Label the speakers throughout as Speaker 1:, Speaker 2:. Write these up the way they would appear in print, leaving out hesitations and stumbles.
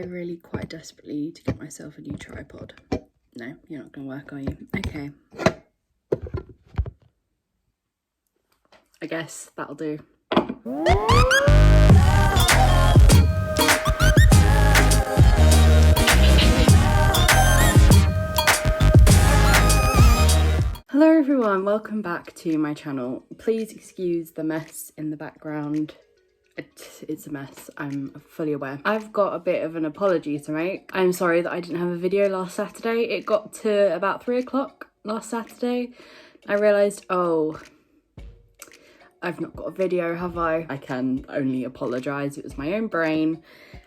Speaker 1: I really quite desperately need to get myself a new tripod. No, you're not gonna work, are you? Okay. I guess that'll do. Hello everyone, welcome back to my channel. Please excuse the mess in the background. It's a mess, I'm fully aware. I've got a bit of an apology to make. I'm sorry that I didn't have a video last Saturday. It got to about 3 o'clock last Saturday. I realised, oh, I've not got a video, have I? I can only apologise. It was my own brain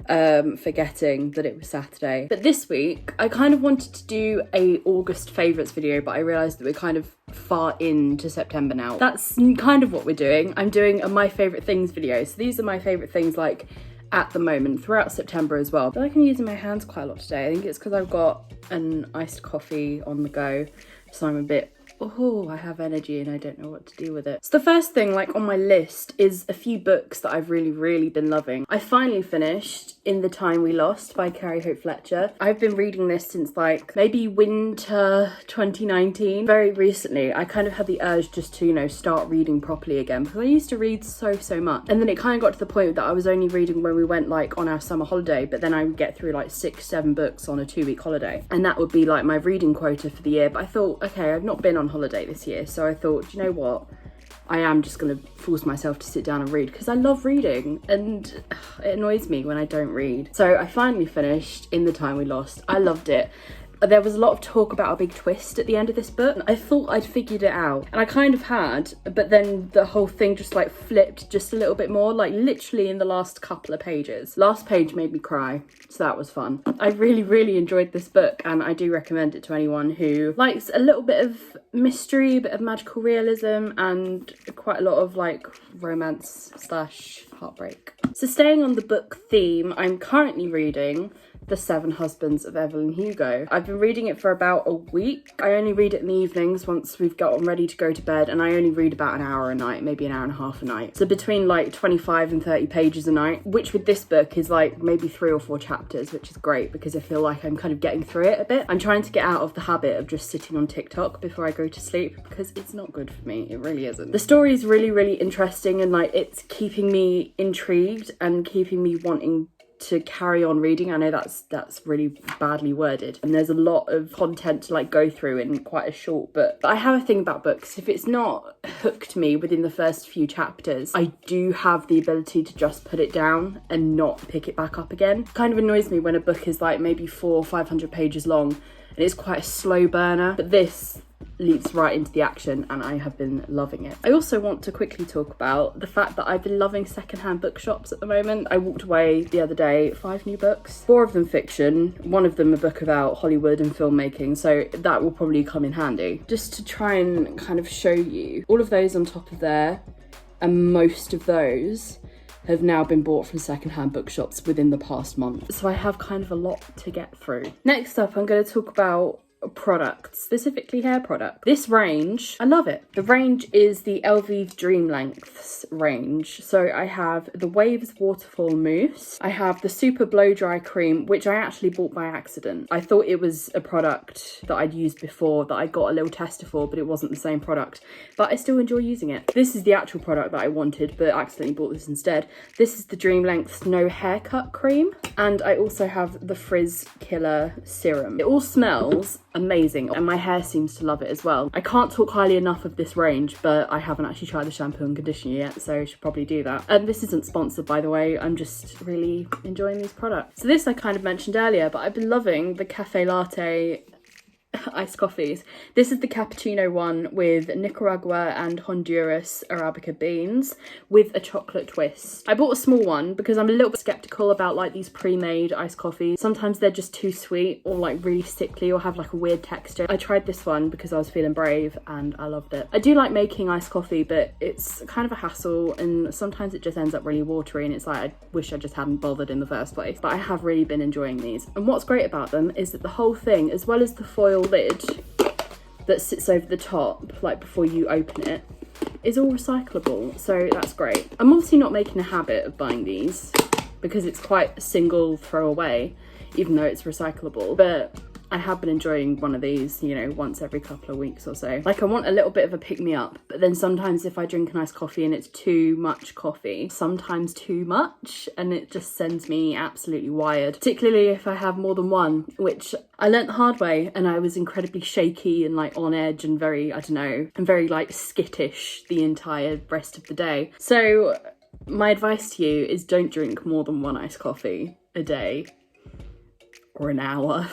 Speaker 1: forgetting that it was Saturday. But this week, I kind of wanted to do a August favourites video, but I realised that we're kind of far into September now. That's kind of what we're doing. I'm doing a my favourite things video. So these are my favourite things like at the moment, throughout September as well. I feel like I'm using my hands quite a lot today. I think it's because I've got an iced coffee on the go. So I'm a bit, oh, I have energy and I don't know what to do with it. So the first thing like on my list is a few books that I've really been loving. I finally finished In the Time We Lost by Carrie Hope Fletcher. I've been reading this since like maybe winter 2019. Very recently, I kind of had the urge just to, you know, start reading properly again because I used to read so much. And then it kind of got to the point that I was only reading when we went like on our summer holiday, but then I would get through like 6-7 books on a 2-week holiday. And that would be like my reading quota for the year. But I thought, okay, I've not been on holiday this year, so I thought, you know what, I am just gonna force myself to sit down and read because I love reading and it annoys me when I don't read. So I finally finished In the Time We Lost. I loved it. There was a lot of talk about a big twist at the end of this book. I thought I'd figured it out, and I kind of had, but then the whole thing just like flipped just a little bit more, like literally in the last couple of pages. Last page made me cry, so that was fun. I really enjoyed this book, and I do recommend it to anyone who likes a little bit of mystery, a bit of magical realism, and quite a lot of like romance / heartbreak. So staying on the book theme, I'm currently reading The 7 Husbands of Evelyn Hugo. I've been reading it for about a week. I only read it in the evenings once we've gotten ready to go to bed, and I only read about an hour a night, maybe an hour and a half a night. So between like 25 and 30 pages a night, which with this book is like maybe 3 or 4 chapters, which is great because I feel like I'm kind of getting through it a bit. I'm trying to get out of the habit of just sitting on TikTok before I go to sleep because it's not good for me. It really isn't. The story is really interesting, and like it's keeping me intrigued and keeping me wanting to carry on reading. I know that's really badly worded, and there's a lot of content to like go through in quite a short book. But I have a thing about books. If it's not hooked me within the first few chapters, I do have the ability to just put it down and not pick it back up again. It kind of annoys me when a book is like maybe 400 or 500 pages long and it's quite a slow burner, but this leaps right into the action and I have been loving it. I also want to quickly talk about the fact that I've been loving secondhand bookshops at the moment. I walked away the other day, 5 new books, 4 of them fiction, 1 of them a book about Hollywood and filmmaking, so that will probably come in handy. Just to try and kind of show you, all of those on top of there, and most of those have now been bought from secondhand bookshops within the past month. So I have kind of a lot to get through. Next up, I'm going to talk about products, specifically hair products. This range, I love it. The range is the Elvive Dream Lengths range. So I have the Waves Waterfall Mousse. I have the Super Blow Dry Cream, which I actually bought by accident. I thought it was a product that I'd used before that I got a little tester for, but it wasn't the same product. But I still enjoy using it. This is the actual product that I wanted, but accidentally bought this instead. This is the Dream Lengths No Haircut Cream. And I also have the Frizz Killer Serum. It all smells amazing and my hair seems to love it as well. I can't talk highly enough of this range, but I haven't actually tried the shampoo and conditioner yet, so I should probably do that. And this isn't sponsored, by the way. I'm just really enjoying these products. So this I kind of mentioned earlier, but I've been loving the Cafe Latte iced coffees. This is the cappuccino one with Nicaragua and Honduras Arabica beans with a chocolate twist. I bought a small one because I'm a little bit skeptical about like these pre-made iced coffees. Sometimes they're just too sweet or like really sickly or have like a weird texture. I tried this one because I was feeling brave and I loved it. I do like making iced coffee, but it's kind of a hassle and sometimes it just ends up really watery and it's like I wish I just hadn't bothered in the first place. But I have really been enjoying these. And what's great about them is that the whole thing, as well as the foil lid that sits over the top like before you open it, is all recyclable, so that's great. I'm obviously not making a habit of buying these because it's quite a single throwaway, even though it's recyclable. But I have been enjoying one of these, you know, once every couple of weeks or so. Like, I want a little bit of a pick-me-up, but then sometimes if I drink a nice coffee and it's too much coffee, sometimes too much, and it just sends me absolutely wired, particularly if I have more than one, which I learnt the hard way, and I was incredibly shaky and like on edge and very, I don't know, and very like skittish the entire rest of the day. So my advice to you is don't drink more than one iced coffee a day or an hour.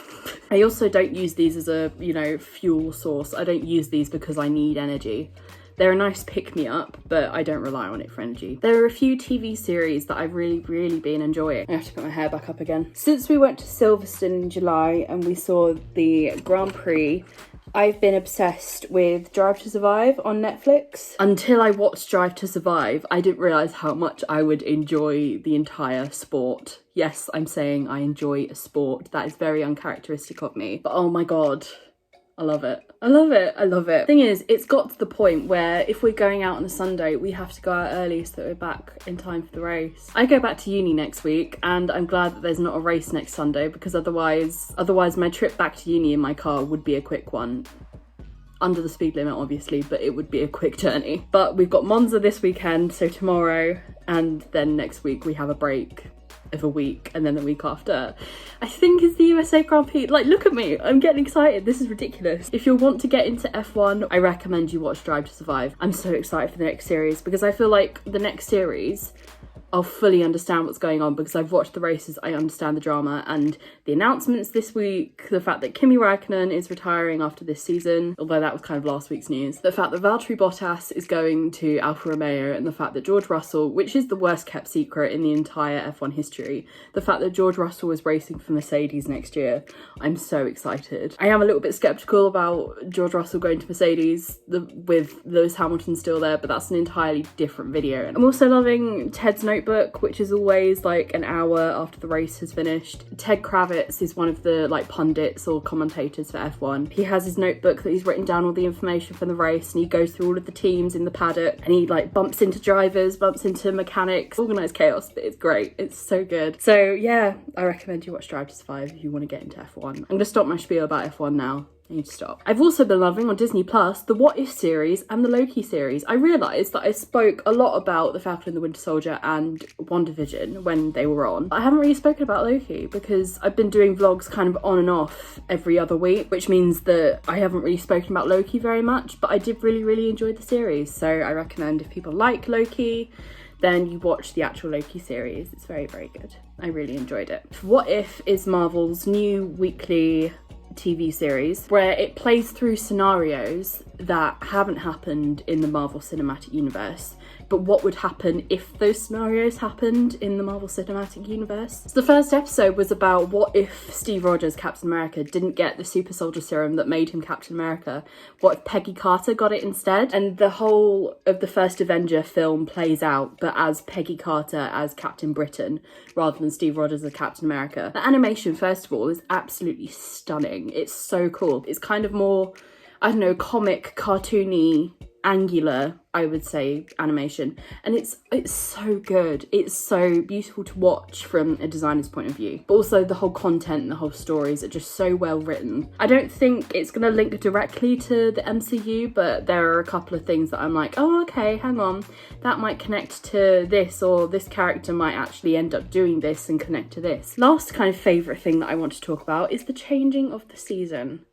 Speaker 1: I also don't use these as a, you know, fuel source. I don't use these because I need energy. They're a nice pick-me-up, but I don't rely on it for energy. There are a few TV series that I've really been enjoying. I have to put my hair back up again. Since we went to Silverstone in July and we saw the Grand Prix, I've been obsessed with Drive to Survive on Netflix. Until I watched Drive to Survive, I didn't realise how much I would enjoy the entire sport. Yes, I'm saying I enjoy a sport. That is very uncharacteristic of me. But oh my god, I love it. I love it. I love it. Thing is, it's got to the point where if we're going out on a Sunday, we have to go out early so that we're back in time for the race. I go back to uni next week, and I'm glad that there's not a race next Sunday, because otherwise my trip back to uni in my car would be a quick one. Under the speed limit, obviously, but it would be a quick journey. But we've got Monza this weekend, so tomorrow, and then next week we have a break of a week, and then the week after I think is the USA Grand Prix. Like, look at me, I'm getting excited. This is ridiculous. If you want to get into F1, I recommend you watch Drive to Survive. I'm so excited for the next series, because I feel like the next series I'll fully understand what's going on, because I've watched the races, I understand the drama, and the announcements this week, the fact that Kimi Räikkönen is retiring after this season, although that was kind of last week's news, the fact that Valtteri Bottas is going to Alfa Romeo, and the fact that George Russell, which is the worst kept secret in the entire F1 history, the fact that George Russell is racing for Mercedes next year. I'm so excited. I am a little bit sceptical about George Russell going to Mercedes with Lewis Hamilton still there, but that's an entirely different video. I'm also loving Ted's Notebook, which is always like an hour after the race has finished. Ted Kravitz is one of the like pundits or commentators for F1. He has his notebook that he's written down all the information from the race, and he goes through all of the teams in the paddock, and he like bumps into drivers, bumps into mechanics, organised chaos, but it's great. It's so good. So yeah, I recommend you watch Drive to Survive if you want to get into F1. I'm gonna stop my spiel about F1 now. I need to stop. I've also been loving on Disney Plus the What If series and the Loki series. I realised that I spoke a lot about The Falcon and the Winter Soldier and WandaVision when they were on. I haven't really spoken about Loki because I've been doing vlogs kind of on and off every other week, which means that I haven't really spoken about Loki very much, but I did really enjoy the series. So I recommend, if people like Loki, then you watch the actual Loki series. It's very good. I really enjoyed it. What If is Marvel's new weekly TV series where it plays through scenarios that haven't happened in the Marvel Cinematic Universe, but what would happen if those scenarios happened in the Marvel Cinematic Universe. So the first episode was about what if Steve Rogers, Captain America, didn't get the super soldier serum that made him Captain America? What if Peggy Carter got it instead? And the whole of the first Avenger film plays out, but as Peggy Carter as Captain Britain rather than Steve Rogers as Captain America. The animation, first of all, is absolutely stunning. It's so cool. It's kind of more, I don't know, comic, cartoony, angular, I would say, animation, and it's so good. It's so beautiful to watch from a designer's point of view, but also the whole content and the whole stories are just so well written. I don't think it's going to link directly to the MCU, but there are a couple of things that I'm like, oh okay, hang on, that might connect to this, or this character might actually end up doing this and connect to this. Last kind of favourite thing that I want to talk about is the changing of the season.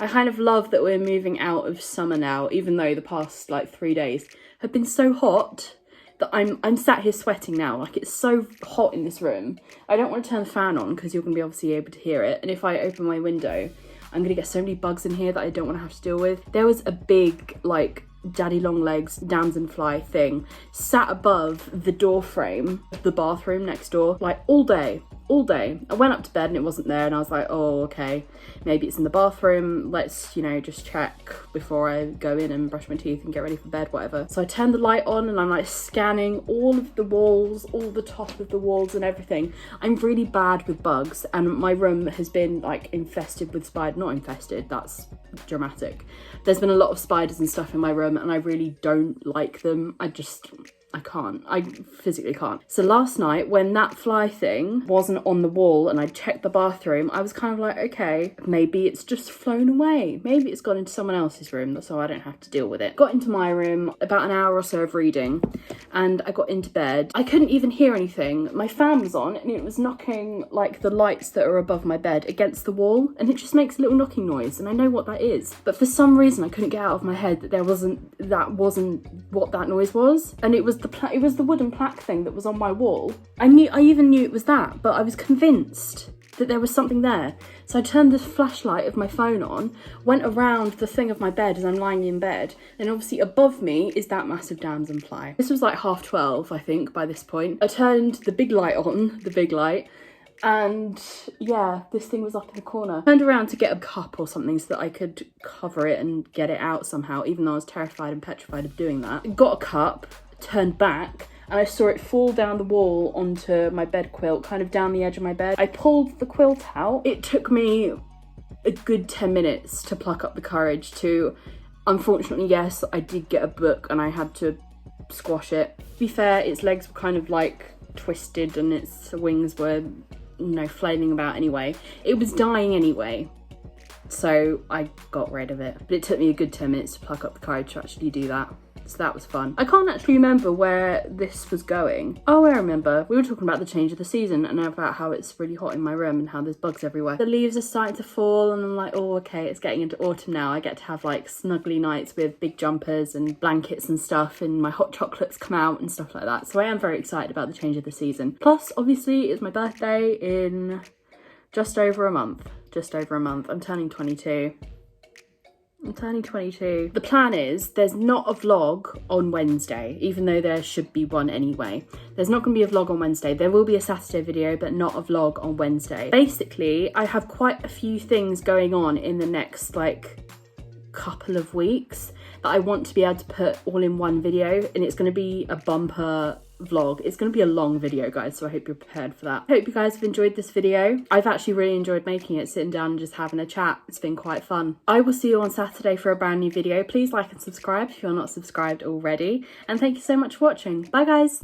Speaker 1: I kind of love that we're moving out of summer now, even though the past like 3 days have been so hot that I'm sat here sweating now. Like, it's so hot in this room. I don't want to turn the fan on because you're going to be obviously able to hear it. And if I open my window, I'm going to get so many bugs in here that I don't want to have to deal with. There was a big, like, daddy long legs damselfly thing sat above the door frame of the bathroom next door, like all day. I went up to bed and it wasn't there, and I was like, oh okay, maybe it's in the bathroom, let's, you know, just check before I go in and brush my teeth and get ready for bed, whatever. So I turned the light on and I'm like scanning all of the walls, all the top of the walls and everything. I'm really bad with bugs, and my room has been like infested with spiders. Not infested, that's dramatic. There's been a lot of spiders and stuff in my room and I really don't like them. I can't. I physically can't. So last night when that fly thing wasn't on the wall and I checked the bathroom, I was kind of like, okay, maybe it's just flown away. Maybe it's gone into someone else's room so I don't have to deal with it. Got into my room, about an hour or so of reading, and I got into bed. I couldn't even hear anything. My fan was on and it was knocking like the lights that are above my bed against the wall, and it just makes a little knocking noise, and I know what that is. But for some reason I couldn't get out of my head that that wasn't what that noise was. And it was the wooden plaque thing that was on my wall. I even knew it was that, but I was convinced that there was something there. So I turned the flashlight of my phone on, went around the thing of my bed as I'm lying in bed, and obviously above me is that massive damson fly. This was like 12:30, I think, by this point. I turned the big light on, and yeah, this thing was up in the corner. Turned around to get a cup or something so that I could cover it and get it out somehow, even though I was terrified and petrified of doing that. Got a cup, turned back, and I saw it fall down the wall onto my bed quilt, kind of down the edge of my bed. I pulled the quilt out. It took me a good 10 minutes to pluck up the courage to, unfortunately, yes, I did get a book and I had to squash it. To be fair, its legs were kind of like twisted and its wings were, flailing about anyway. It was dying anyway, so I got rid of it. But it took me a good 10 minutes to pluck up the courage to actually do that. So that was fun. I can't actually remember where this was going. Oh, I remember. We were talking about the change of the season and about how it's really hot in my room and how there's bugs everywhere. The leaves are starting to fall and I'm like, oh, okay, it's getting into autumn now. I get to have like snuggly nights with big jumpers and blankets and stuff, and my hot chocolates come out and stuff like that. So I am very excited about the change of the season. Plus, obviously, it's my birthday in just over a month. I'm turning 22. The plan is there's not a vlog on Wednesday, even though there should be one anyway. There's not going to be a vlog on Wednesday. There will be a Saturday video, but not a vlog on Wednesday. Basically, I have quite a few things going on in the next couple of weeks that I want to be able to put all in one video, and it's going to be a bumper vlog. It's going to be a long video, guys, so I hope you're prepared for that. I hope you guys have enjoyed this video. I've actually really enjoyed making it, sitting down and just having a chat. It's been quite fun. I will see you on Saturday for a brand new video. Please like and subscribe if you're not subscribed already, and thank you so much for watching. Bye, guys.